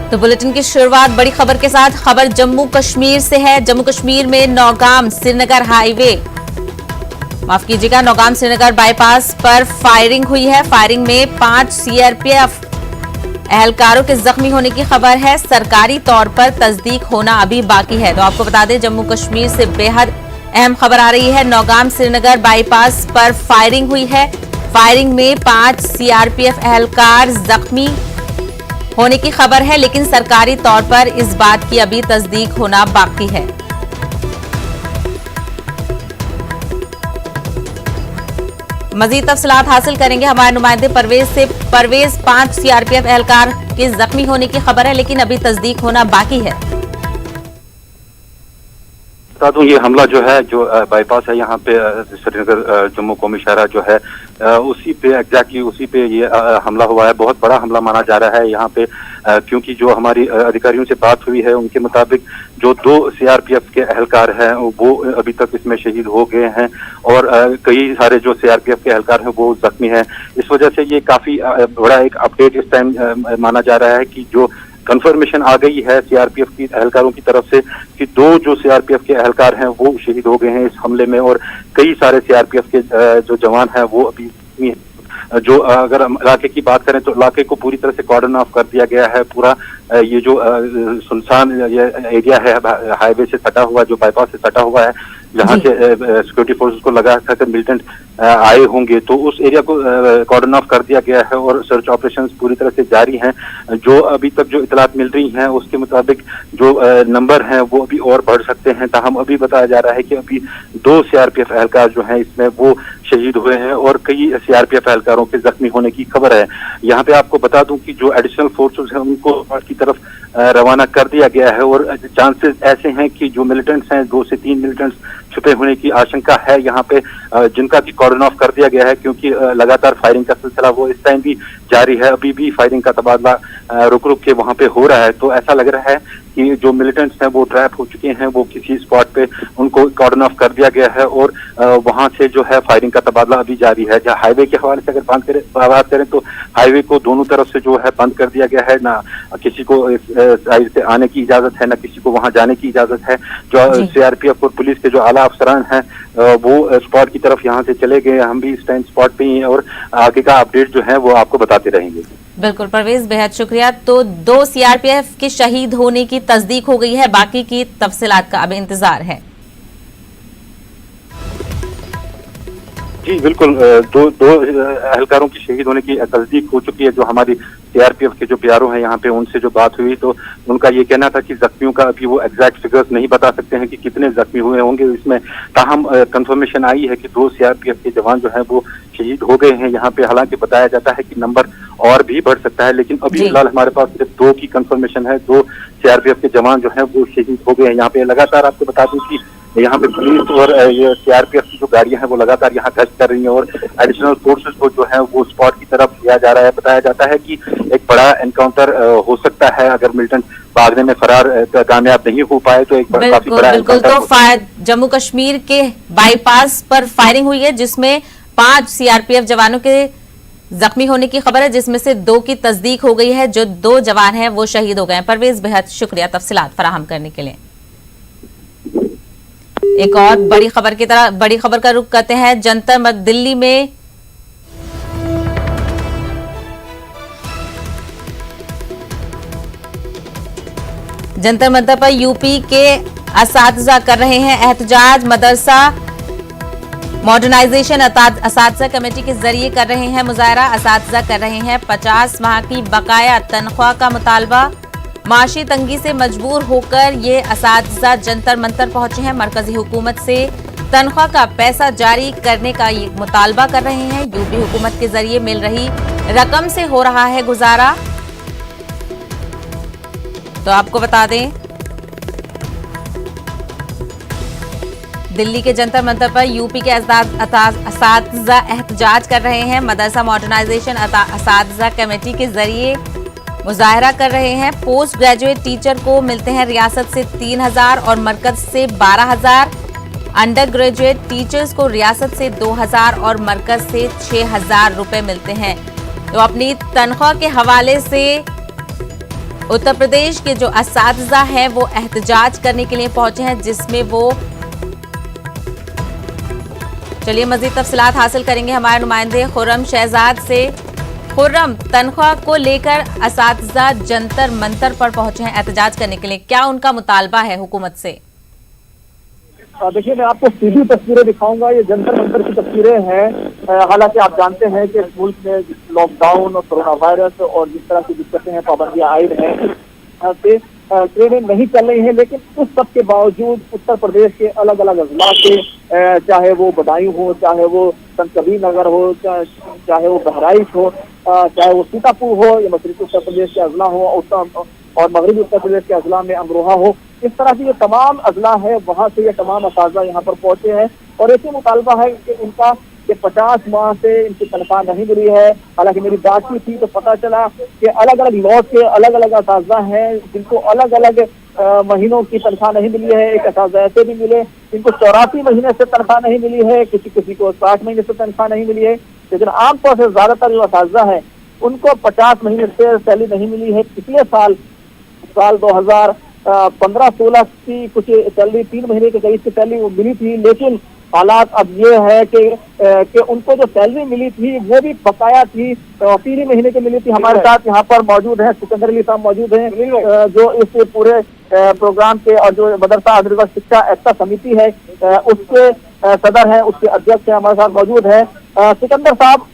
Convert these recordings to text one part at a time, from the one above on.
तो बुलेटिन की शुरुआत बड़ी खबर के साथ। खबर जम्मू कश्मीर से है। जम्मू कश्मीर में नौगाम श्रीनगर हाईवे, माफ कीजिएगा, नौगाम श्रीनगर बाईपास पर फायरिंग हुई है। फायरिंग में 5 सीआरपीएफ एहलकारों के जख्मी होने की खबर है। सरकारी तौर पर तस्दीक होना अभी बाकी है। तो आपको बता दें, जम्मू कश्मीर से बेहद अहम खबर आ रही है। नौगाम श्रीनगर बाईपास पर फायरिंग हुई है। फायरिंग में 5 सीआरपीएफ एहलकार जख्मी होने की खबर है, लेकिन सरकारी तौर पर इस बात की अभी तस्दीक होना बाकी है। मजीद तफसीलात हासिल करेंगे हमारे नुमाइंदे परवेज से। परवेज, 5 सीआरपीएफ एहलकार के जख्मी होने की खबर है, लेकिन अभी तस्दीक होना बाकी है। बता दूं, ये हमला जो है, जो बाईपास है यहाँ पे श्रीनगर जम्मू कौमी शहरा जो है, उसी पे एग्जैक्टली उसी पे ये हमला हुआ है। बहुत बड़ा हमला माना जा रहा है यहाँ पे, क्योंकि जो हमारी अधिकारियों से बात हुई है उनके मुताबिक जो 2 सीआरपीएफ के एहलकार हैं वो अभी तक इसमें शहीद हो गए हैं और कई सारे जो सीआरपीएफ के एहलकार हैं वो जख्मी हैं। इस वजह से ये काफी बड़ा एक अपडेट इस टाइम माना जा रहा है कि जो कंफर्मेशन आ गई है सीआरपीएफ की एहलकारों की तरफ से कि 2 जो सीआरपीएफ के एहलकार हैं वो शहीद हो गए हैं इस हमले में, और कई सारे सीआरपीएफ के जो जवान हैं वो अभी जो अगर हम इलाके की बात करें तो इलाके को पूरी तरह से कॉर्डन ऑफ कर दिया गया है। पूरा ये जो सुनसान ये एरिया है हाईवे से सटा हुआ, जो बाईपास से सटा हुआ है, जहाँ से सिक्योरिटी फोर्सेस को लगा था कि मिलिटेंट आए होंगे, तो उस एरिया को कॉर्डन ऑफ कर दिया गया है और सर्च ऑपरेशंस पूरी तरह से जारी हैं। जो अभी तक जो इतलात मिल रही हैं उसके मुताबिक जो नंबर हैं वो अभी और बढ़ सकते हैं। ताहम अभी बताया जा रहा है कि अभी 2 सीआरपीएफ एहलकार जो हैं इसमें वो शहीद हुए हैं और कई सीआरपीएफ एहलकारों के जख्मी होने की खबर है। यहाँ पे आपको बता दूं कि जो एडिशनल फोर्सेस हैं उनको की तरफ रवाना कर दिया गया है और चांसेस ऐसे हैं कि जो मिलिटेंट्स हैं, 2 से 3 मिलिटेंट्स छुपे होने की आशंका है यहाँ पे, जिनका की कॉर्डन ऑफ कर दिया गया है, क्योंकि लगातार फायरिंग का सिलसिला वो इस टाइम भी जारी है। अभी भी फायरिंग का तबादला रुक रुक के वहाँ पे हो रहा है। तो ऐसा लग रहा है कि जो मिलिटेंट्स हैं वो ट्रैप हो चुके हैं, वो किसी स्पॉट पे उनको कॉर्डन ऑफ कर दिया गया है और वहां से जो है फायरिंग का तबादला अभी जारी है। जहाँ हाईवे के हवाले से अगर बात करें तो हाईवे को दोनों तरफ से जो है बंद कर दिया गया है, ना किसी को इस साइड से आने की इजाजत है, ना किसी को वहां जाने की इजाजत है। जो सीआरपीएफ और पुलिस के जो आला अफसरान हैं वो स्पॉट की तरफ यहाँ से चले गए। हम भी इस टाइम स्पॉट पे ही हैं और आगे का अपडेट जो है वो आपको बताते रहेंगे। बिल्कुल परवेज, बेहद शुक्रिया। तो 2 सीआरपीएफ के शहीद होने की तस्दीक हो गई है, बाकी की तफसीलात का अब इंतजार है। जी बिल्कुल, दो एहलकारों की शहीद होने की तस्दीक हो चुकी है। जो हमारी सीआरपीएफ के जो पीआरओ हैं यहाँ पे, उनसे जो बात हुई तो उनका ये कहना था कि जख्मियों का अभी वो एग्जैक्ट फिगर्स नहीं बता सकते हैं कि कितने जख्मी हुए होंगे इसमें। ताहम कंफर्मेशन आई है कि 2 सीआरपीएफ के जवान जो हैं वो शहीद हो गए हैं यहाँ पे। हालांकि बताया जाता है कि नंबर और भी बढ़ सकता है, लेकिन अभी फिलहाल हमारे पास सिर्फ 2 की कंफर्मेशन है। 2 सीआरपीएफ के जवान जो हैं वो शहीद हो गए हैं यहाँ पे। लगातार आपको बता दूं कि यहाँ पे पुलिस और ये सीआरपीएफ की जो गाड़ियां हैं वो लगातार यहाँ गश्त कर रही हैं और एडिशनल फोर्सेस को जो है वो स्पॉट की तरफ लिया जा रहा है। बताया जाता है कि एक बड़ा एनकाउंटर हो सकता है अगर मिलिटेंट भागने में फरार कामयाब नहीं हो पाए तो एक काफी बड़ा एनकाउंटर। तो जम्मू कश्मीर के बाईपास पर फायरिंग हुई है जिसमें 5 सीआरपीएफ जवानों के जख्मी होने की खबर है, जिसमें से 2 की तस्दीक हो गई है। जो 2 जवान हैं वो शहीद हो गए हैं। परवेज, बेहद शुक्रिया तफसीलात फराहम करने के लिए। एक और बड़ी खबर का रुख करते हैं। जंतर दिल्ली में जंतर मंतर पर यूपी के असातिज़ा कर रहे हैं एहतजाज। मदरसा मॉडर्नाइजेशन असातिज़ा कमेटी के जरिए कर रहे हैं मुजाहरा। असातिज़ा कर रहे हैं 50 माह की बकाया तनख्वाह का मुतालबा। माशी तंगी से मजबूर होकर ये असातिज़ा जंतर मंतर पहुंचे हैं। मरकजी हुकूमत से तनख्वाह का पैसा जारी करने का ये मुतालबा कर रहे हैं। यूपी हुकूमत के जरिए मिल रही रकम से हो रहा है गुजारा। तो आपको बता दें, दिल्ली के जंतर मंतर पर यूपी के असातिज़ा एहतजाज कर रहे हैं। मदरसा मॉडर्नाइजेशन असातिज़ा कमेटी के जरिए मुजाहरा कर रहे हैं। पोस्ट ग्रेजुएट टीचर को मिलते हैं रियासत से 3000 और मरकज से 12000। अंडर ग्रेजुएट टीचर्स को रियासत से 2000 और मरकज से 6000 रुपए मिलते हैं। तो अपनी तनख्वाह के हवाले से उत्तर प्रदेश के जो असातिज़ा है वो एहतजाज करने के लिए पहुंचे हैं, जिसमें वो चलिए मजीद तफसीलात हासिल करेंगे हमारे नुमाइंदे खुर्रम शहजाद से। खुर्रम, तनख्वाह को लेकर असातिज़ा जंतर मंतर पर पहुंचे हैं एहतजाज करने के लिए, क्या उनका मुतालबा है हुकूमत से? देखिए, मैं आपको सीधी तस्वीरें दिखाऊंगा। ये जंतर मंतर की तस्वीरें हैं। हालांकि आप जानते हैं कि मुल्क में लॉकडाउन और कोरोना वायरस और जिस तरह की दिक्कतें हैं, पाबंदियां आयद हैं, ट्रेनें नहीं चल रही हैं, लेकिन उस सब के बावजूद उत्तर प्रदेश के अलग अलग अजला के, चाहे वो बदायूं हो, चाहे वो संतकबीर नगर हो, चाहे वो बहराइच हो, चाहे वो सीतापुर हो, या मशरक़ी उत्तर प्रदेश के अजला हो और मगरबी उत्तर प्रदेश के अजला में अमरोहा हो, इस तरह की ये तमाम अजला है, वहाँ से ये तमाम असातिज़ा यहाँ पर पहुंचे हैं और ऐसे मुतालबा है कि इनका कि 50 माह से इनकी तनख्वाह नहीं मिली है। हालांकि मेरी बातचीत थी तो पता चला कि अलग अलग लॉ के अलग अलग असातिज़ा हैं जिनको अलग अलग महीनों की तनख्वाह नहीं मिली है। एक असातिज़ा ऐसे भी मिले जिनको 84 महीने से तनख्वाह नहीं मिली है, किसी को 60 महीने से तनख्वाह नहीं मिली है, लेकिन आमतौर से ज्यादातर जो असातिज़ा है उनको 50 महीने से सैलरी नहीं मिली है। पिछले साल 2015-16 की कुछ सैलरी 3 महीने के करीब की सैलरी मिली थी, लेकिन हालात अब ये है कि उनको जो सैलरी मिली थी वो भी बकाया थी, 3 महीने की मिली थी। हमारे साथ यहाँ पर मौजूद है सिकंदर अली साहब मौजूद हैं, जो इस पूरे प्रोग्राम के और जो मदरसा अदरवा शिक्षा एकता समिति है उसके सदर हैं, उसके अध्यक्ष हैं, हमारे साथ मौजूद है। सिकंदर साहब,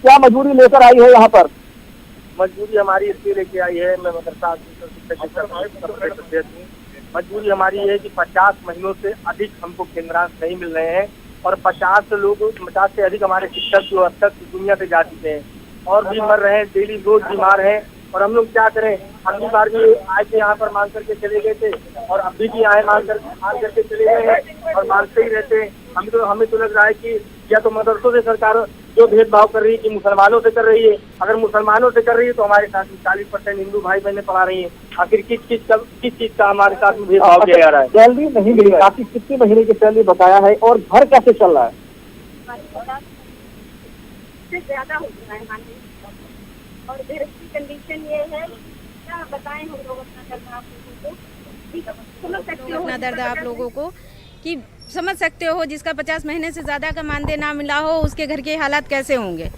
क्या मजबूरी लेकर आई है यहाँ पर? मजबूरी हमारी इसलिए लेके आई है, मैं मदरसा मजबूरी हमारी है कि 50 महीनों से अधिक हमको केंद्रांश नहीं मिल रहे हैं और 50 से अधिक हमारे शिक्षक जो अब तक दुनिया से जा चुके हैं और भी मर रहे हैं, डेली रोज बीमार हैं। और हम लोग क्या करें? अगली बार भी आए थे यहाँ पर मांग करके चले गए थे और अभी भी आए मांग करके चले गए हैं और मांगते ही रहते हैं। हमें तो लग रहा है कि या तो मदरसों से सरकार जो भेदभाव कर रही है कि मुसलमानों से कर रही है, अगर मुसलमानों से कर रही है तो हमारे साथ 40% हिंदू भाई बहने पढ़ा रही है। आखिर किस चीज का हमारे साथ में भेदभाव किया जा रहा है? सैलरी नहीं मिली, काफी कितने महीने की सैलरी बकाया है और घर कैसे चल रहा है? ज्यादा हो रहा है और घर की कंडीशन ये है, क्या बताएं हम लोग अपना दर्द आप लोगों को, समझ सकते हो अपना दर्द आप लोगों को कि समझ सकते हो। जिसका 50 महीने से ज़्यादा का मानदेय ना मिला हो उसके घर के हालात कैसे होंगे,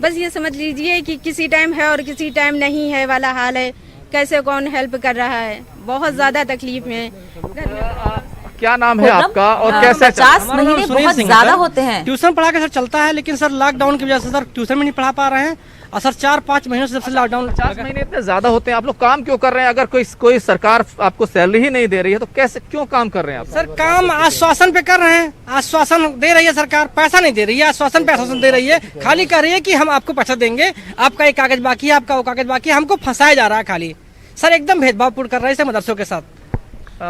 बस ये समझ लीजिए कि किसी टाइम है और किसी टाइम नहीं है वाला हाल है। कैसे कौन हेल्प कर रहा है, बहुत ज़्यादा तकलीफ में घर में। क्या नाम है आपका और कैसे? 50 महीने बहुत ज्यादा होते हैं। ट्यूशन पढ़ा के सर चलता है, लेकिन सर लॉकडाउन की वजह से सर ट्यूशन में नहीं पढ़ा पा रहे हैं और सर 4-5 महीनों से सबसे लॉकडाउन। 50 महीने इतने ज्यादा होते हैं, आप लोग काम क्यों कर रहे हैं? अगर कोई सरकार आपको सैलरी ही नहीं दे रही है तो कैसे क्यों काम कर रहे हैं आप? सर काम आश्वासन पे कर रहे हैं, आश्वासन दे रही है सरकार, पैसा नहीं दे रही है, आश्वासन पे आश्वासन दे रही है। खाली कह रही है कि हम आपको पैसा देंगे, आपका एक कागज बाकी है, आपका वो कागज बाकी है, हमको फंसाया जा रहा है खाली। सर एकदम भेदभावपूर्ण कर रहे हैं मदरसों के साथ।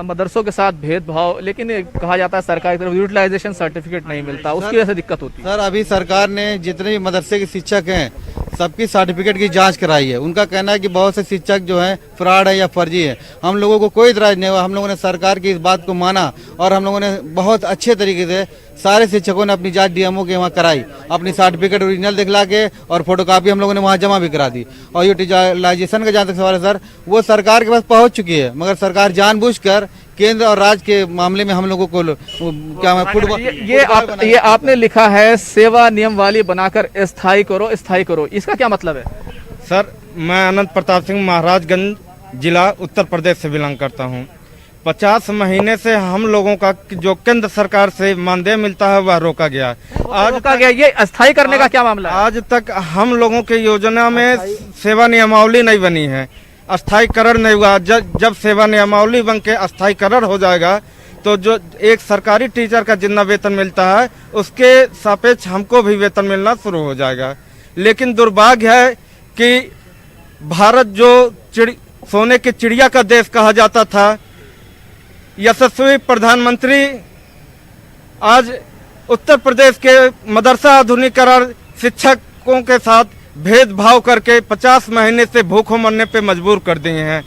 मदरसों के साथ भेदभाव, लेकिन कहा जाता है सरकार की तरफ यूटिलाइजेशन सर्टिफिकेट नहीं मिलता, उसकी वजह से दिक्कत होती है। सर अभी सरकार ने जितने भी मदरसे के शिक्षक हैं सबकी सर्टिफिकेट की जांच कराई है। उनका कहना है कि बहुत से शिक्षक जो हैं फ्रॉड है या फर्जी है। हम लोगों को कोई इतराज नहीं हुआ, हम लोगों ने सरकार की इस बात को माना और हम लोगों ने बहुत अच्छे तरीके से सारे शिक्षकों ने अपनी जांच डीएमओ के वहाँ कराई, अपनी सर्टिफिकेट ओरिजिनल दिखला के और फोटोकॉपी हम लोगों ने वहाँ जमा भी करा दी। और यूटिलाइजेशन का जहाँ तक सवाल है सर, वो सरकार के पास पहुँच चुकी है, मगर सरकार जानबूझकर केंद्र और राज्य के मामले में हम लोगों को क्या फुटबॉल ये आपने लिखा है सेवा नियमावली बनाकर स्थायी करो, इसका क्या मतलब है? सर मैं अनंत प्रताप सिंह महाराजगंज जिला उत्तर प्रदेश से बिलोंग करता हूं। 50 महीने से हम लोगों का जो केंद्र सरकार से मानदेय मिलता है वह रोका गया। आज रोका गया, ये अस्थायी करने का क्या मामला है? आज तक हम लोगों के योजना में सेवा नियमावली नहीं बनी है, अस्थायीकरण नहीं हुआ। जब सेवा नियमावली बन के अस्थायीकरण हो जाएगा तो जो एक सरकारी टीचर का जितना वेतन मिलता है उसके सापेक्ष हमको भी वेतन मिलना शुरू हो जाएगा। लेकिन दुर्भाग्य है कि भारत जो सोने की चिड़िया का देश कहा जाता था, यशस्वी प्रधानमंत्री आज उत्तर प्रदेश के मदरसा आधुनिकीकरण शिक्षकों के साथ भेदभाव करके 50 महीने से भूखों मरने पे मजबूर कर दिए हैं।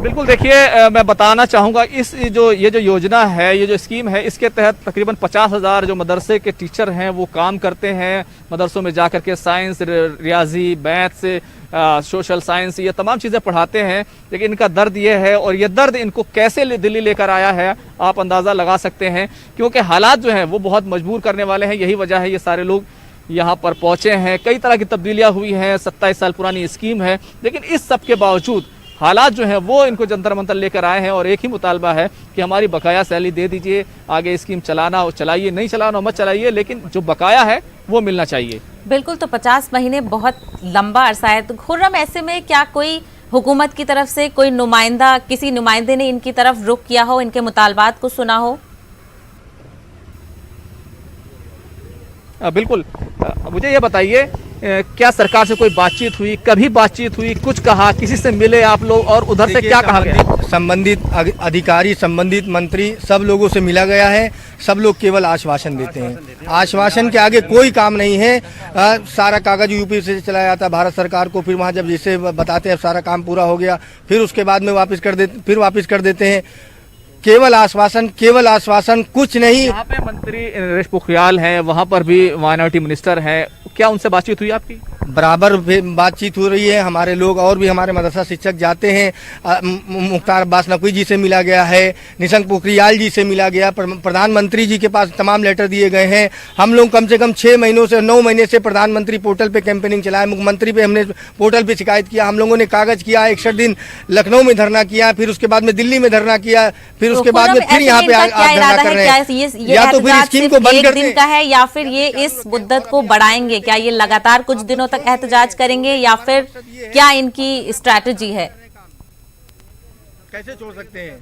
बिल्कुल, देखिए मैं बताना चाहूँगा ये जो योजना है, ये जो स्कीम है, इसके तहत तकरीबन 50,000 जो मदरसे के टीचर हैं वो काम करते हैं। मदरसों में जाकर के साइंस, रियाजी, मैथ से सोशल साइंस, ये तमाम चीज़ें पढ़ाते हैं, लेकिन इनका दर्द ये है और ये दर्द इनको कैसे दिल्ली लेकर आया है आप अंदाज़ा लगा सकते हैं, क्योंकि हालात जो हैं वो बहुत मजबूर करने वाले हैं। यही वजह है ये सारे लोग यहाँ पर पहुँचे हैं। कई तरह की तब्दीलियाँ हुई हैं, 27 साल पुरानी स्कीम है, लेकिन इस सब के बावजूद हालात जो हैं वो इनको जंतर मंतर लेकर आए हैं और एक ही मुतालबा है कि हमारी बकाया सैलरी दे दीजिए, आगे स्कीम चलाना हो चलाइए, नहीं चलाना हो मत चलाइए, लेकिन जो बकाया है वो मिलना चाहिए। बिल्कुल, तो 50 महीने बहुत लंबा अरसा है। तो खुर्रम, ऐसे में क्या कोई हुकूमत की तरफ से कोई नुमाइंदा, किसी नुमाइंदे ने इनकी तरफ रुख किया हो, इनके मुतालबात को सुना हो? बिल्कुल, मुझे ये बताइए क्या सरकार से कोई बातचीत हुई, कभी बातचीत हुई, कुछ कहा, किसी से मिले आप लोग और उधर से क्या कहा गया? संबंधित अधिकारी, संबंधित मंत्री, सब लोगों से मिला गया है। सब लोग केवल आश्वासन देते हैं, आश्वासन के आगे कोई काम नहीं है। सारा कागज यूपी से चला जाता है भारत सरकार को, फिर वहाँ जब जिसे बताते हैं सारा काम पूरा हो गया, फिर उसके बाद में वापस कर देते हैं। केवल आश्वासन, कुछ नहीं। यहाँ पे मंत्री नरेश पोखरियाल हैं, वहाँ पर भी माइनॉरिटी मिनिस्टर हैं, क्या उनसे बातचीत हुई आपकी? बराबर बातचीत हो रही है। हमारे लोग और भी हमारे मदरसा शिक्षक जाते हैं। मुख्तार अब्बास नकवी जी से मिला गया है, निशंक पोखरियाल जी से मिला गया, प्रधानमंत्री जी के पास तमाम लेटर दिए गए हैं। हम लोग कम से कम 6 महीनों से 9 महीने से प्रधानमंत्री पोर्टल पे कैंपेनिंग चलाया, मुख्यमंत्री पे हमने पोर्टल पे शिकायत किया, हम लोगों ने कागज किया, 61 दिन लखनऊ में धरना किया, फिर उसके बाद में दिल्ली में धरना किया, फिर उसके बाद में फिर यहाँ पे धरना कर रहे हैं। या तो फिर स्कीम को बंद कर दें का है या फिर ये इस मुद्दत को बढ़ाएंगे? क्या ये लगातार कुछ दिनों तक एहतजाज करेंगे या फिर क्या इनकी स्ट्रैटेजी है? कैसे छोड़ सकते हैं?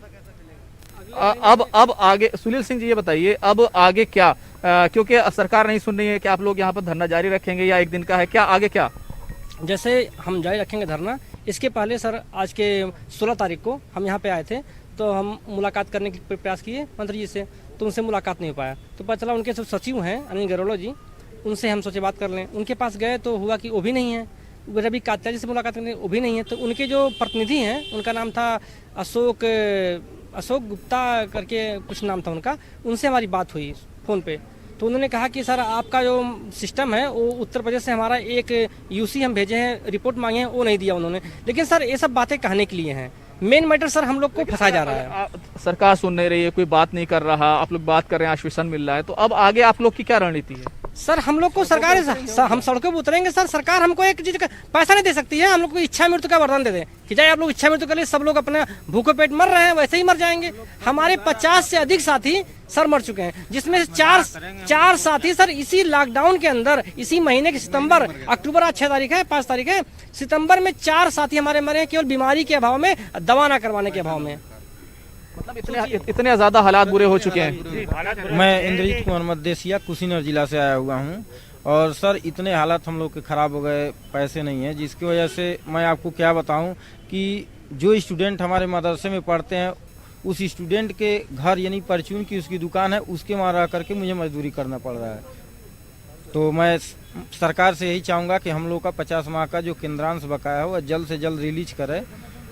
अब आगे सुनील सिंह जी ये बताइए, अब आगे क्या? क्योंकि सरकार नहीं सुन रही है, कि आप लोग यहाँ पर धरना जारी रखेंगे या एक दिन का है, क्या आगे क्या? जैसे हम जारी रखेंगे धरना, इसके पहले सर आज के 16 तारीख को हम यहाँ पे आए थे, तो हम मुलाकात करने के प्रयास किए मंत्री जी से, तो उनसे मुलाकात नहीं हो पाया। तो पता चला उनके जो सचिव हैं अनिल गरोला जी, उनसे हम सोचे बात कर लें। उनके पास गए तो हुआ कि वो भी नहीं है। रवि कात्या जी से मुलाकात करने वो भी नहीं है। तो उनके जो प्रतिनिधि हैं, उनका नाम था अशोक गुप्ता करके कुछ नाम था उनका, उनसे हमारी बात हुई फ़ोन पे। तो उन्होंने कहा कि सर आपका जो सिस्टम है वो उत्तर प्रदेश से हमारा एक यूसी हम भेजे हैं, रिपोर्ट मांगे हैं, वो नहीं दिया उन्होंने। लेकिन सर ये सब बातें कहने के लिए हैं, मेन मैटर सर हम लोग को फंसाया जा रहा है। सरकार सुन नहीं रही है, कोई बात नहीं कर रहा, आप लोग बात कर रहे हैं, आश्वासन मिल रहा है, तो अब आगे आप लोग की क्या रणनीति है? सर हम लोग को सरकार हम सड़कों पर उतरेंगे सर। सरकार हमको एक चीज का पैसा नहीं दे सकती है। हम लोग को इच्छा मृत्यु का वरदान दे दे कि जाए आप लोग इच्छा मृत्यु कर लिए, सब लोग अपने भूखे पेट मर रहे हैं, वैसे ही मर जाएंगे। हमारे 50 से अधिक साथी सर मर चुके हैं, जिसमें से चार साथी सर इसी लॉकडाउन के अंदर, इसी महीने के सितंबर, अक्टूबर आज 6 तारीख है, 5 तारीख है, सितंबर में 4 साथी हमारे मरे हैं, केवल बीमारी के अभाव में, दवा न करवाने के अभाव में। मतलब इतने ज्यादा हालात बुरे हो चुके हैं। मैं इंद्रजीत कुमार मदेसिया कुशीनगर जिला से आया हुआ हूँ, और सर इतने हालात हम लोग के खराब हो गए, पैसे नहीं है, जिसकी वजह से मैं आपको क्या बताऊं कि जो स्टूडेंट हमारे मदरसे में पढ़ते हैं, उस स्टूडेंट के घर यानी परचून की उसकी दुकान है, उसके वहाँ रह करके मुझे मजदूरी करना पड़ रहा है। तो मैं सरकार से यही चाहूँगा कि हम लोग का 50 माह का जो केंद्रांश बकाया हो वह जल्द से जल्द रिलीज करे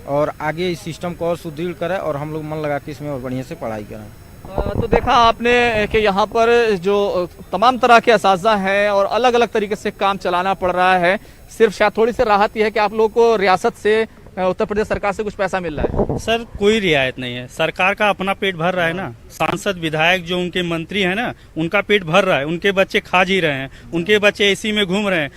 और आगे इस सिस्टम को और सुदृढ़ करे और हम लोग मन लगा के इसमें और बढ़िया से पढ़ाई करें। तो देखा आपने कि यहाँ पर जो तमाम तरह के असाज़ा हैं और अलग अलग तरीके से काम चलाना पड़ रहा है। सिर्फ शायद थोड़ी सी राहत यह है कि आप लोगों को रियासत से, उत्तर प्रदेश सरकार से कुछ पैसा मिल रहा है। सर कोई रियायत नहीं है, सरकार का अपना पेट भर रहा है ना। सांसद विधायक जो उनके मंत्री हैं ना, उनका पेट भर रहा है, उनके बच्चे खा जी रहे हैं, उनके बच्चे एसी में घूम रहे हैं,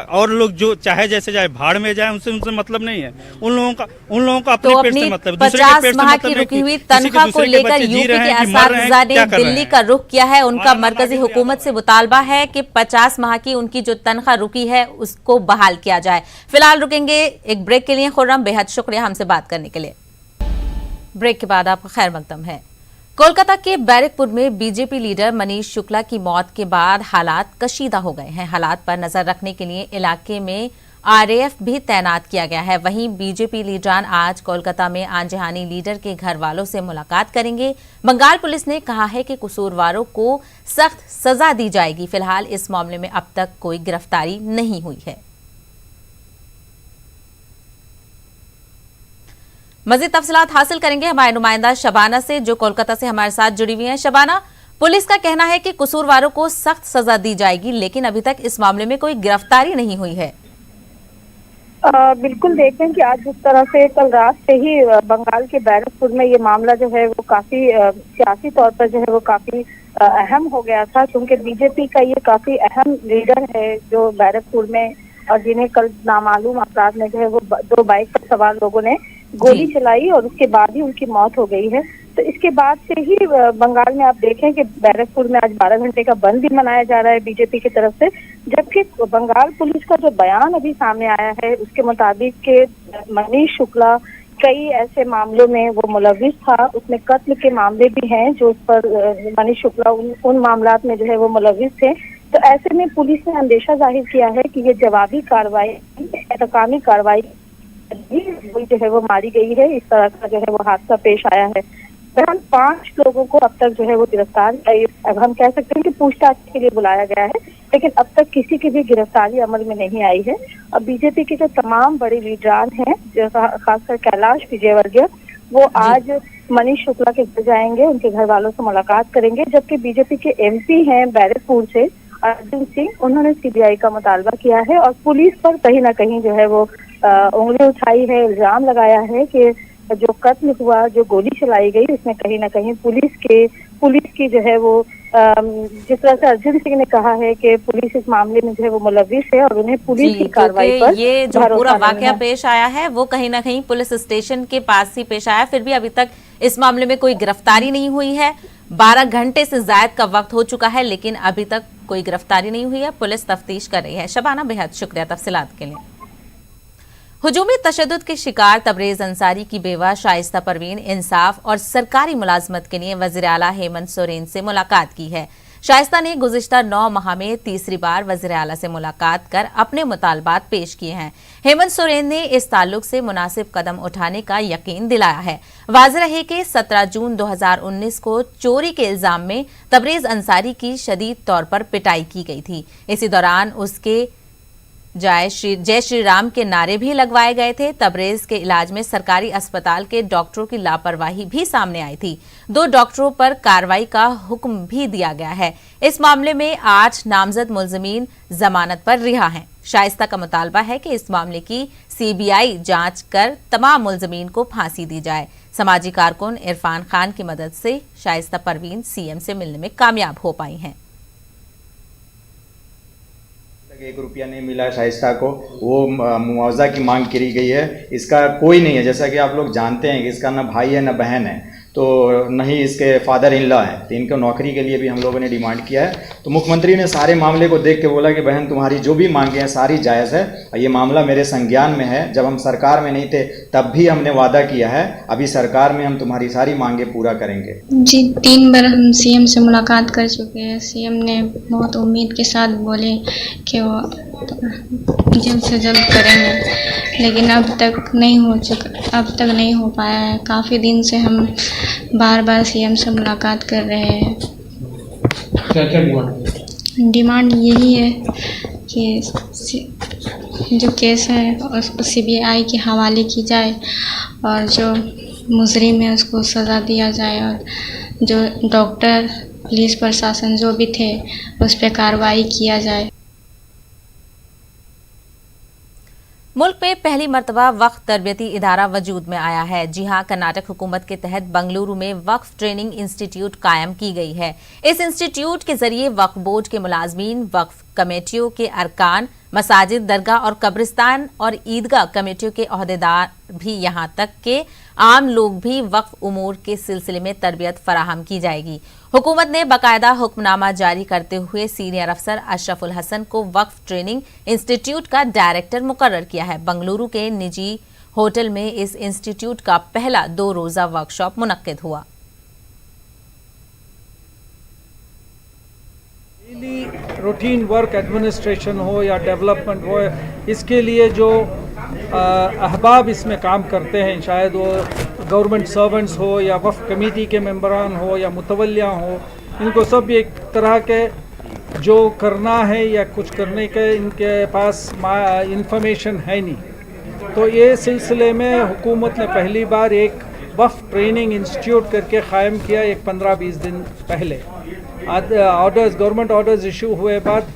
और लोग जो चाहे जैसे जाए भाड़ में जाए, उनसे मतलब नहीं है। उन लोगों का अपने तो पेट से मतलब, 50 माह की रुकी हुई तनख्वाह को लेकर यूपी के असातिज़ा ने दिल्ली का रुख किया है। उनका मरकजी हुकूमत से मुतालबा है कि 50 माह की उनकी जो तनख्वाह रुकी है उसको बहाल किया जाए। फिलहाल रुकेंगे एक ब्रेक के लिए। खुर्रम, बेहद शुक्रिया हमसे बात करने के लिए। ब्रेक के बाद आपका खैर मकदम है। कोलकाता के बैरकपुर में बीजेपी लीडर मनीष शुक्ला की मौत के बाद हालात कशीदा हो गए हैं। हालात पर नजर रखने के लिए इलाके में आरएएफ भी तैनात किया गया है। वहीं बीजेपी लीडरान आज कोलकाता में आंजहानी लीडर के घर वालों से मुलाकात करेंगे। बंगाल पुलिस ने कहा है कि कसूरवारों को सख्त सजा दी जाएगी। फिलहाल इस मामले में अब तक कोई गिरफ्तारी नहीं हुई है। मजीद तफसीलात हासिल करेंगे हमारे नुमाइंदा शबाना से, जो कोलकाता से हमारे साथ जुड़ी हुई हैं। शबाना, पुलिस का कहना है कि कसूरवारों को सख्त सजा दी जाएगी, लेकिन अभी तक इस मामले में कोई गिरफ्तारी नहीं हुई है। बिल्कुल देखें कि आज जिस तरह से कल रात से ही बंगाल के बैरकपुर में ये मामला जो है वो काफी सियासी तौर पर जो है वो काफी अहम हो गया था, क्योंकि बीजेपी का ये काफी अहम लीडर है जो बैरकपुर में, और जिन्हें कल नामालूम अपराध में जो है वो 2 बाइक पर सवार लोगों ने गोली चलाई और उसके बाद ही उनकी मौत हो गई है। तो इसके बाद से ही बंगाल में आप देखें कि बैरकपुर में आज 12 घंटे का बंद भी मनाया जा रहा है बीजेपी की तरफ से, जबकि बंगाल पुलिस का जो बयान अभी सामने आया है उसके मुताबिक के मनीष शुक्ला कई ऐसे मामलों में वो मुलविस था, उसमें कत्ल के मामले भी हैं जो उस पर मनीष शुक्ला उन मामलात में जो है वो मुलविस थे। तो ऐसे में पुलिस ने अंदेशा जाहिर किया है कि ये जवाबी कार्रवाई, एहतकामी कार्रवाई जो है वो मारी गई है। इस तरह का जो है वो हादसा पेश आया है। बहरहाल 5 लोगों को अब तक जो है वो गिरफ्तार, अब हम कह सकते हैं कि पूछताछ के लिए बुलाया गया है, लेकिन अब तक किसी की भी गिरफ्तारी अमल में नहीं आई है। अब बीजेपी के जो तमाम बड़े लीडरान हैं, खासकर कैलाश विजयवर्गीय, वो आज मनीष शुक्ला के घर जाएंगे, उनके घर वालों से मुलाकात करेंगे, जबकि बीजेपी के एमपी हैं बैरकपुर से अर्जुन सिंह, उन्होंने सीबीआई का मुतालबा किया है और पुलिस पर कहीं ना कहीं जो है वो उंगली उठाई है, इल्जाम लगाया है कि जो कत्ल हुआ, जो गोली चलाई गई, उसमें कहीं ना कहीं पुलिस की जो है वो जिस तरह से अर्जुन सिंह ने कहा है कि पुलिस इस मामले में जो है वो मुलविस है और उन्हें पुलिस की कार्रवाई पर ये जो पूरा वाकया पेश आया है वो कहीं ना कहीं पुलिस स्टेशन के पास ही पेश आया, फिर भी अभी तक इस मामले में कोई गिरफ्तारी नहीं हुई है। 12 घंटे से ज्यादा का वक्त हो चुका है लेकिन अभी तक कोई गिरफ्तारी नहीं हुई है, पुलिस तफ्तीश कर रही है। शबाना, बेहद शुक्रिया तफसीलात के लिए। हुजूमी तशद्दुद के शिकार तबरेज अंसारी की बेवा शाइस्ता परवीन इंसाफ और सरकारी मुलाजमत के लिए वज़ीर आला हेमंत सोरेन से मुलाकात की है। शाइस्ता ने गुज़िश्ता 9 माह में तीसरी बार वज़ीर आला से मुलाकात कर अपने मुतालबात पेश किए हैं। हेमंत सोरेन ने इस ताल्लुक से मुनासिब कदम उठाने का यकीन दिलाया है। वाज़ेह रहे कि 17 जून 2019 को चोरी के इल्जाम में तबरेज अंसारी की शदीद तौर पर पिटाई की गई थी। इसी दौरान उसके जय श्री राम के नारे भी लगवाए गए थे। तबरेज के इलाज में सरकारी अस्पताल के डॉक्टरों की लापरवाही भी सामने आई थी। 2 डॉक्टरों पर कार्रवाई का हुक्म भी दिया गया है। इस मामले में 8 नामजद मुलजमीन जमानत पर रिहा हैं। शाइस्ता का मुतालबा है कि इस मामले की सीबीआई जांच कर तमाम मुलजमीन को फांसी दी जाए। समाजी कारकुन इरफान खान की मदद से शाइस्ता परवीन सीएम से मिलने में कामयाब हो पाई हैं। 1 रुपया नहीं मिला शाइस्ता को, वो मुआवजा की मांग करी गई है। इसका कोई नहीं है, जैसा कि आप लोग जानते हैं कि इसका ना भाई है ना बहन है, तो नहीं इसके फादर इन लॉ हैं, तो इनको नौकरी के लिए भी हम लोगों ने डिमांड किया है। तो मुख्यमंत्री ने सारे मामले को देख के बोला कि बहन तुम्हारी जो भी मांगे हैं सारी जायज़ है, ये मामला मेरे संज्ञान में है। जब हम सरकार में नहीं थे तब भी हमने वादा किया है, अभी सरकार में हम तुम्हारी सारी मांगे पूरा करेंगे। जी 3 बार हम सीएम से मुलाकात कर चुके हैं। सीएम ने बहुत उम्मीद के साथ बोले कि वो जल्द से जल्द करेंगे, लेकिन अब तक नहीं हो पाया है। काफ़ी दिन से हम बार सीएम से मुलाकात कर रहे हैं। क्या डिमांड यही है कि जो केस है उसको सीबीआई के हवाले की जाए और जो मुजरिम है उसको सज़ा दिया जाए और जो डॉक्टर, पुलिस प्रशासन जो भी थे उस पर कार्रवाई किया जाए। मुल्क में पहली मर्तबा वक्फ तरबियती इदारा वजूद में आया है। जी हां, कर्नाटक हुकूमत के तहत बंगलुरु में वक्फ ट्रेनिंग इंस्टीट्यूट कायम की गई है। इस इंस्टीट्यूट के जरिए वक्फ बोर्ड के मुलाजमीन, वक्फ कमेटियों के अरकान, मसाजिद, दरगाह और कब्रिस्तान और ईदगाह कमेटियों के ओहदेदार भी, यहाँ तक के आम लोग भी वक्फ उमूर के सिलसिले में तरबियत फराहम की जाएगी। हुकूमत ने बाकायदा हुक्मनामा जारी करते हुए सीनियर अफसर अशरफुल हसन को वक्फ ट्रेनिंग इंस्टीट्यूट का डायरेक्टर मुकर्रर किया है। बंगलुरु के निजी होटल में इस इंस्टीट्यूट का पहला 2 रोजा वर्कशॉप मुनक्किद हुआ। रूटीन वर्क एडमिनिस्ट्रेशन हो या डेवलपमेंट हो, इसके लिए जो अहबाब इसमें काम करते हैं, शायद वो गवर्नमेंट सर्वेंट्स हो या वक्फ कमेटी के मेंबरान हो या मुतवल्लिया हो, इनको सब एक तरह के जो करना है या कुछ करने के इनके पास इंफॉर्मेशन है नहीं। तो ये सिलसिले में हुकूमत ने पहली बार एक वक्फ ट्रेनिंग इंस्टीट्यूट करके क़ायम किया, एक 15-20 दिन पहले। ऑर्डर्स, गवर्नमेंट ऑर्डर्स इशू हुए बाद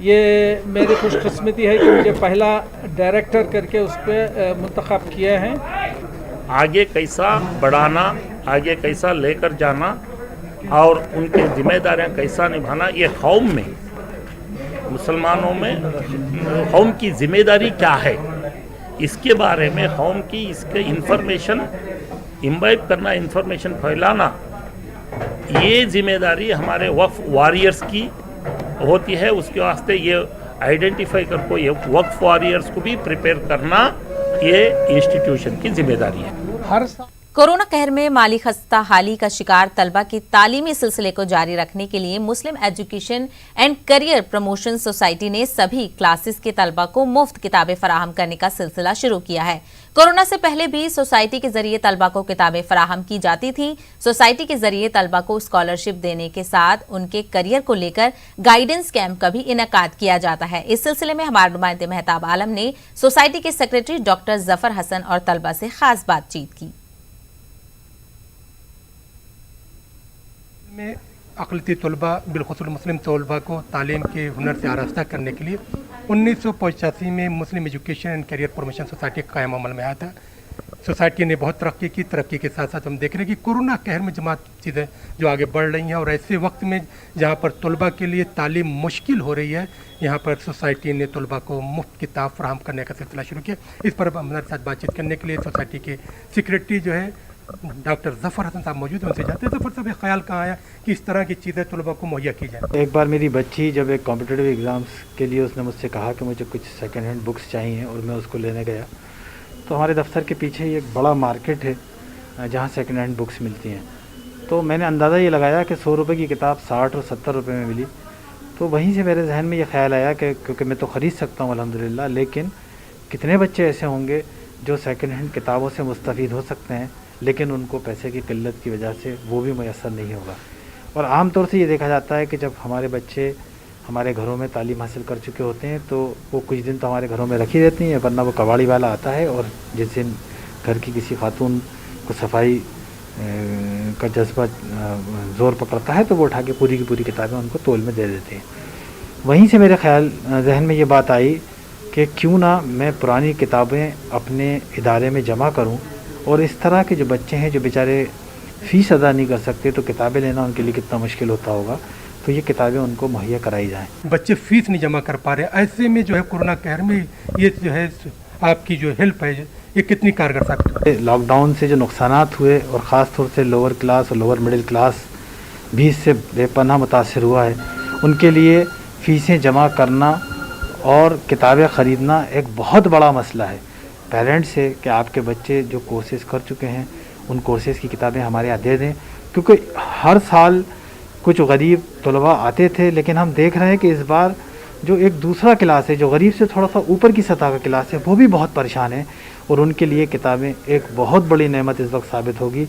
ये मेरी खुशकिस्मती है कि मुझे पहला डायरेक्टर करके उस पर मुंतखब किए हैं। आगे कैसा बढ़ाना, आगे कैसा लेकर जाना और उनकी जिम्मेदारियां कैसा निभाना, ये कौम में, मुसलमानों में कौम की जिम्मेदारी क्या है, इसके बारे में कौम की इसके इंफॉर्मेशन इम्बाइब करना, इंफॉर्मेशन फैलाना, ये जिम्मेदारी हमारे वक्फ वॉरियर्स की होती है। उसके वास्ते ये आइडेंटिफाई करके ये वक्फ वॉरियर्स को भी प्रिपेयर करना ये इंस्टीट्यूशन की जिम्मेदारी है। हर कोरोना कहर में माली खस्ताहाली का शिकार तलबा के तालीमी सिलसिले को जारी रखने के लिए Muslim education and career promotion society ने सभी क्लासेस के तलबा को मुफ्त किताबें फराहम करने का सिलसिला शुरू किया है। कोरोना से पहले भी सोसाइटी के जरिए तलबा को किताबें फराहम की जाती थी। सोसाइटी के जरिए तलबा को स्कॉलरशिप देने के साथ उनके करियर को लेकर गाइडेंस कैंप का भी इनेकाद किया जाता है। इस सिलसिले में हमारे नुमाइंदे मेहताब आलम ने सोसाइटी के सेक्रेटरी डॉक्टर जफर हसन और तलबा से खास बातचीत की। में अक़लियती तलबा बिलख़ुसूस मुस्लिम तलबा को तालीम के हुनर से आरास्ता करने के लिए 1985 में Muslim education and career promotion society का क़याम अमल में आया था। सोसाइटी ने बहुत तरक्की की। तरक्की के साथ साथ हम देख रहे हैं कि कोरोना कहर में जमात चीज़ें जो आगे बढ़ रही हैं और ऐसे वक्त में जहाँ पर तलबा के लिए तालीम मुश्किल हो रही है, यहाँ पर सोसाइटी ने तलबा को मुफ्त किताब फराहम करने का सिलसिला शुरू किया। इस पर हमारे साथ बातचीत करने के लिए सोसाइटी के सेक्रेटरी जो है डॉक्टर जफर हसन साहब मौजूद हैं। उनसे जाते हैं जफर साहब, ये ख्याल कहाँ आया कि इस तरह की चीज़ें तलबा को मुहैया की जाए? एक बार मेरी बच्ची जब एक कॉम्पिटिटिव एग्ज़ाम्स के लिए उसने मुझसे कहा कि मुझे कुछ सेकेंड हैंड बुक्स चाहिए और मैं उसको लेने गया, तो हमारे दफ्तर के पीछे ही एक बड़ा मार्केट है जहाँ सेकेंड हैंड बुक्स मिलती हैं। तो मैंने अंदाज़ा ये लगाया कि 100 रुपये की किताब 60 और 70 रुपये में मिली। तो वहीं से मेरे जहन में ये ख्याल आया कि क्योंकि मैं तो ख़रीद सकता हूँ अल्हम्दुलिल्लाह, लेकिन कितने बच्चे ऐसे होंगे जो सेकेंड हैंड किताबों से मुस्तफ़ीद हो सकते हैं, लेकिन उनको पैसे की किल्लत की वजह से वो भी मैसर नहीं होगा। और आम तौर से ये देखा जाता है कि जब हमारे बच्चे हमारे घरों में तालीम हासिल कर चुके होते हैं तो वो कुछ दिन तो हमारे घरों में रखी रहती हैं, वरना वो कबाड़ी वाला आता है और जिस दिन घर की किसी खातून को सफाई का जज्बा ज़ोर पकड़ता है तो वो उठा के पूरी की पूरी किताबें उनको तोल में दे देते हैं। वहीं से मेरे ख्याल जहन में ये बात आई कि क्यों ना मैं पुरानी किताबें अपने इदारे में जमा करूं, और इस तरह के जो बच्चे हैं जो बेचारे फ़ीस अदा नहीं कर सकते, तो किताबें लेना उनके लिए कितना मुश्किल होता होगा, तो ये किताबें उनको मुहैया कराई जाएँ। बच्चे फ़ीस नहीं जमा कर पा रहे, ऐसे में जो है कोरोना कहर में ये जो है आपकी जो हेल्प है ये कितनी कारगर साबित है? लॉकडाउन से जो नुकसानात हुए और ख़ास तौर से लोअर क्लास और लोअर मिडिल क्लास भी इससे बेपनाह मुतासिर हुआ है, उनके लिए फ़ीसें जमा करना और किताबें ख़रीदना एक बहुत बड़ा मसला है। पेरेंट्स से कि आपके बच्चे जो कोर्सेज़ कर चुके हैं उन कोर्सेज़ की किताबें हमारे यहाँ दे दें, क्योंकि हर साल कुछ गरीब तलबा आते थे, लेकिन हम देख रहे हैं कि इस बार जो एक दूसरा क्लास है जो गरीब से थोड़ा सा ऊपर की सतह का क्लास है वो भी बहुत परेशान है, और उनके लिए किताबें एक बहुत बड़ी नेमत इस वक्त साबित होगी।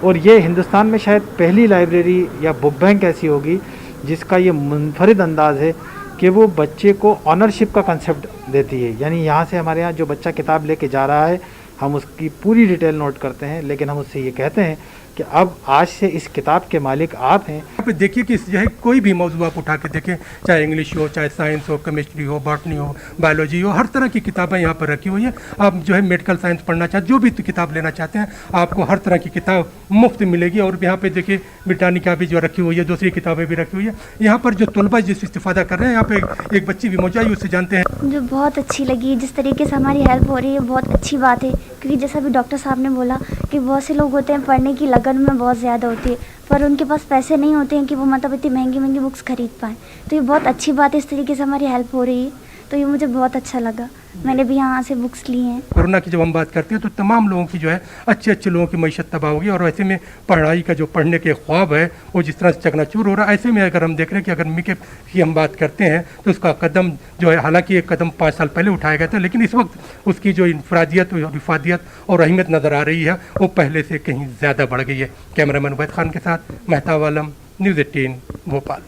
और ये हिंदुस्तान में शायद पहली लाइब्रेरी या बुक बैंक ऐसी होगी जिसका ये मुनफरिद अंदाज़ है कि वो बच्चे को ऑनरशिप का कंसेप्ट देती है। यानी यहाँ से हमारे यहाँ जो बच्चा किताब लेके जा रहा है हम उसकी पूरी डिटेल नोट करते हैं, लेकिन हम उससे ये कहते हैं कि अब आज से इस किताब के मालिक आप हैं। आप देखिए कि जो है कोई भी मौजूद आप उठा के देखें, चाहे इंग्लिश हो, चाहे साइंस हो, केमिस्ट्री हो, बॉटनी हो, बायोलॉजी हो, हर तरह की किताबें यहाँ पर रखी हुई हैं। आप जो है मेडिकल साइंस पढ़ना चाहते, जो भी किताब लेना चाहते हैं, आपको हर तरह की किताब मुफ्त मिलेगी। और यहाँ पे देखिए ब्रिटानिका भी जो रखी हुई है, दूसरी किताबें भी रखी हुई है। यहाँ पर जो तलबा जिस इस्तेफादा कर रहे हैं, यहाँ पे एक बच्ची भी मौजूद है, उससे जानते हैं। जो बहुत अच्छी लगी, जिस तरीके से हमारी हेल्प हो रही है बहुत अच्छी बात है, क्योंकि जैसा भी डॉक्टर साहब ने बोला कि बहुत से लोग होते हैं पढ़ने की लगन में बहुत ज़्यादा होती है, पर उनके पास पैसे नहीं होते हैं कि वो मतलब इतनी महंगी महंगी बुक्स खरीद पाएँ। तो ये बहुत अच्छी बात है, इस तरीके से हमारी हेल्प हो रही है, तो ये मुझे बहुत अच्छा लगा। मैंने भी यहाँ से बुक्स ली हैं। कोरोना की जब हम बात करते हैं तो तमाम लोगों की जो है अच्छे लोगों की मईशत तबाह होगी, और ऐसे में पढ़ाई का जो पढ़ने के ख्वाब है वो जिस तरह से चकनाचूर हो रहा है, ऐसे में अगर हम देख रहे हैं कि अगर मिके की हम बात करते हैं तो उसका कदम जो है, हालांकि एक कदम 5 साल पहले उठाया गया था, लेकिन इस वक्त उसकी जो इनफरादियत और इफादियत और अहमियत नज़र आ रही है वो पहले से कहीं ज़्यादा बढ़ गई है। कैमरामैन उबैद खान के साथ मेहताब आलम, न्यूज़ 18 भोपाल।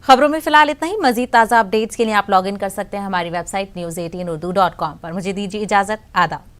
खबरों में फिलहाल इतना ही। मजीद ताज़ा अपडेट्स के लिए आप लॉग इन कर सकते हैं हमारी वेबसाइट news18urdu.com पर। मुझे दीजिए इजाजत। आदाब।